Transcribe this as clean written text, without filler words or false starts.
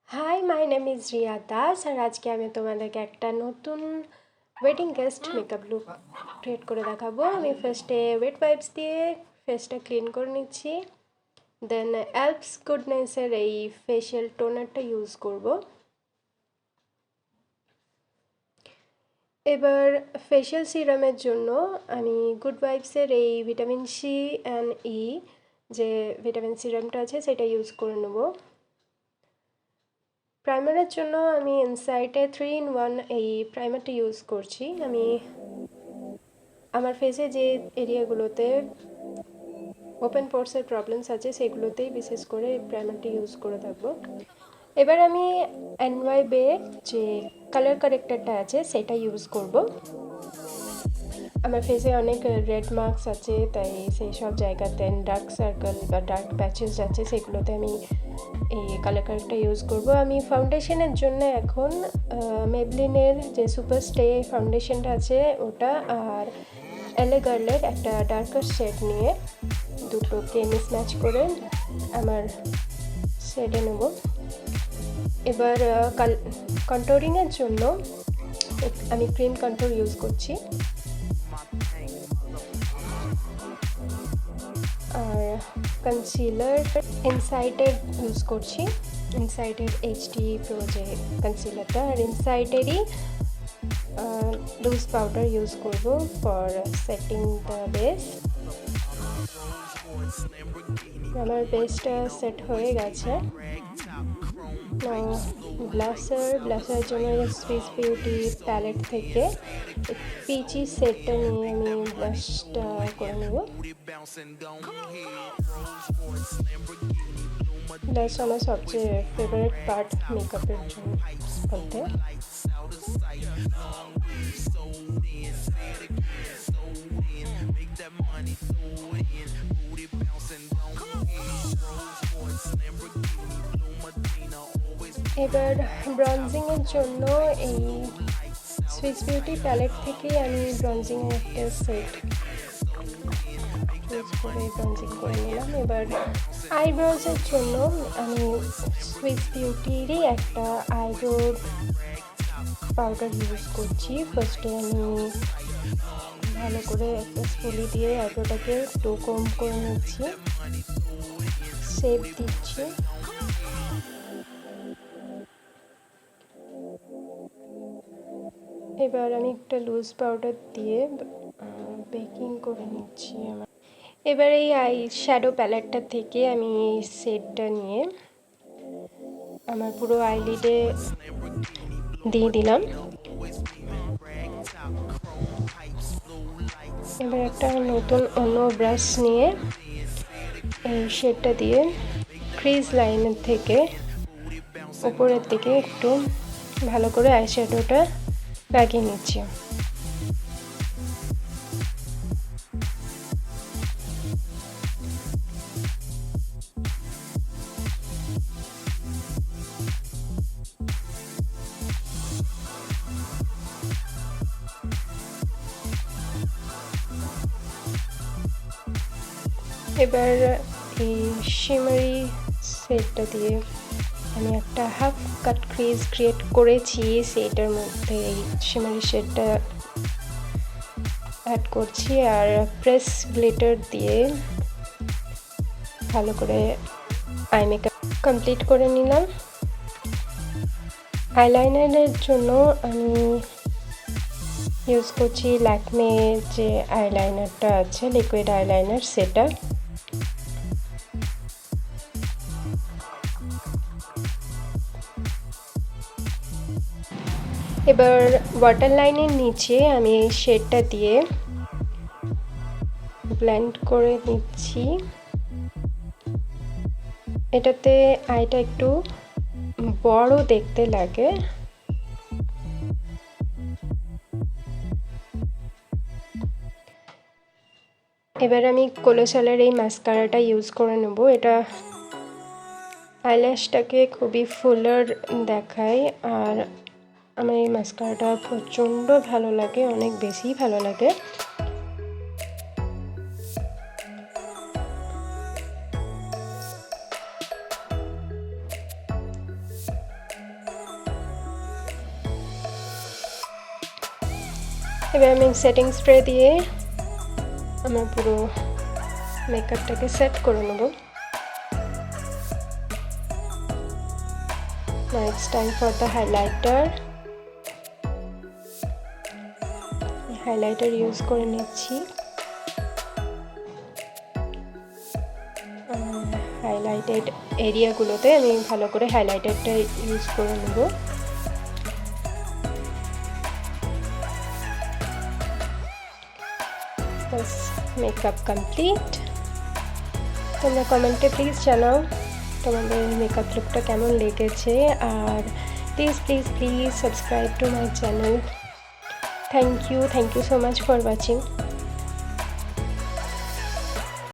High, my name is Riya Das আর আজকে আমি তোমাদেরকে একটা নতুন wedding guest makeup look create করে দেখাবো। আমি ফার্স্টে ওয়েট ওয়াইপস দিয়ে ফেসটা ক্লিন করে নিচ্ছি, দেন অ্যালপস গুডনেসের এই ফেশিয়াল টোনারটা ইউজ করব। এবার ফেশিয়াল সিরামের জন্য আমি গুড ভাইবসের এই ভিটামিন সি অ্যান্ড ই যে ভিটামিন সিরামটা আছে সেটা ইউজ করে নেব। প্রাইমারের জন্য আমি ইনসাইটে 3-in-1 এই প্রাইমারটা ইউজ করছি। আমি আমার ফেসে যে এরিয়াগুলোতে ওপেন পোর্সের প্রবলেমস আছে সেগুলোতেই বিশেষ করে এই প্রাইমারটা ইউজ করে থাকবো। এবার আমি এনওয়াই বে যে কালার কারেক্টারটা আছে সেটা ইউজ করব। আমার ফেসে অনেক রেড মার্কস আছে, তাই সেই সব জায়গাতে ডার্ক সার্কেল বা ডার্ক প্যাচেস আছে সেগুলোতে আমি এই কালার কারেক্টটা ইউজ করব। আমি ফাউন্ডেশনের জন্য এখন মেবলিনের যে সুপার স্টে ফাউন্ডেশনটা আছে ওটা আর এলে গার্লের একটা ডার্কার শেড নিয়ে দুটোকে মিসম্যাচ করে আমার শেডে নেব। এবার কন্ট্রোরিংয়ের জন্য আমি ক্রিম কন্ট্রোল ইউজ করছি আর কনসিলার ইনসাইটের ইউজ করছি, ইনসাইটের এইচডি প্রো যে কনসিলারটা, আর ইনসাইটেরই লুজ পাউডার ইউজ করব ফর সেটিং দ্য বেস। আমার বেসটা সেট হয়ে গেছে। ব্লাসার জন্য সুইস বিউটি প্যালেট থেকে পিচি সেটটা নিয়ে আমি ব্লাশটা করে নেব। ব্লাশ আমার সবচেয়ে ফেভারিট পার্ট মেকআপের জন্য বলতে। এবার ব্রঞ্জিংয়ের জন্য এই সুইস বিউটি প্যালেট থেকে আমি ব্রঞ্জিংয়ের একটা সেট ইউজ করে ব্রঞ্জিং করে নিলাম। এবার আইব্রোজের জন্য আমি সুইস বিউটিরই একটা আইব্রো পাউডার ইউজ করছি। ফার্স্টে আমি ভালো করে একটা স্পুলি দিয়ে আইব্রোটাকে একটু কম করে নিচ্ছি, শেপ দিচ্ছি। এবার আমি একটা লুজ পাউডার দিয়ে বেকিং করে নিচ্ছি আমার। এবার এই আই শ্যাডো প্যালেটটা থেকে আমি এই শেডটা নিয়ে আমার পুরো আইলিডে দিয়ে দিলাম। এবার একটা নতুন অন্য ব্রাশ নিয়ে এই শেডটা দিয়ে ক্রিজ লাইনের থেকে উপরের দিকে একটু ভালো করে আই শ্যাডোটা লাগিয়ে নিচ্ছি। এবার এই শিমারি শেডটা দিয়ে আমি একটা হাফ কাট ক্রিজ ক্রিয়েট করেছি, সেটার মধ্যে এই শিমারি শেডটা অ্যাড করছি আর প্রেস গ্লিটার দিয়ে ভালো করে আই মেকআপ কমপ্লিট করে নিলাম। আইলাইনারের জন্য আমি ইউজ করছি ল্যাকমে যে আইলাইনারটা আছে লিকুইড আইলাইনার সেটা। এবার ওয়াটার লাইনের নিচে আমি এই শেডটা দিয়ে ব্লেন্ড করে নিচ্ছি। এটাতে আইটা একটু বড় দেখতে লাগে। এবার আমি কোলোসালের এই মাস্কারাটা ইউজ করে নেব। এটা আইল্যাশটাকে খুবই ফুলার দেখায় আর আমার এই মাস্কারাটা প্রচণ্ড ভালো লাগে, অনেক বেশি ভালো লাগে। এবার আমি সেটিং স্প্রে দিয়ে আমার পুরো মেকআপটাকে সেট করে নেব। Now it's time for the highlighter. Highlighter use করে নিচ্ছি। হাইলাইটেড এরিয়াগুলোতে আমি ভালো করে হাইলাইটারটা ইউজ করে নেব। বাস মেকআপ কমপ্লিট। তোমরা কমেন্টে প্লিজ জানাও তোমাদের মেকআপ লুকটা কেমন লেগেছে, আর please please please subscribe to my channel. Thank you so much for watching.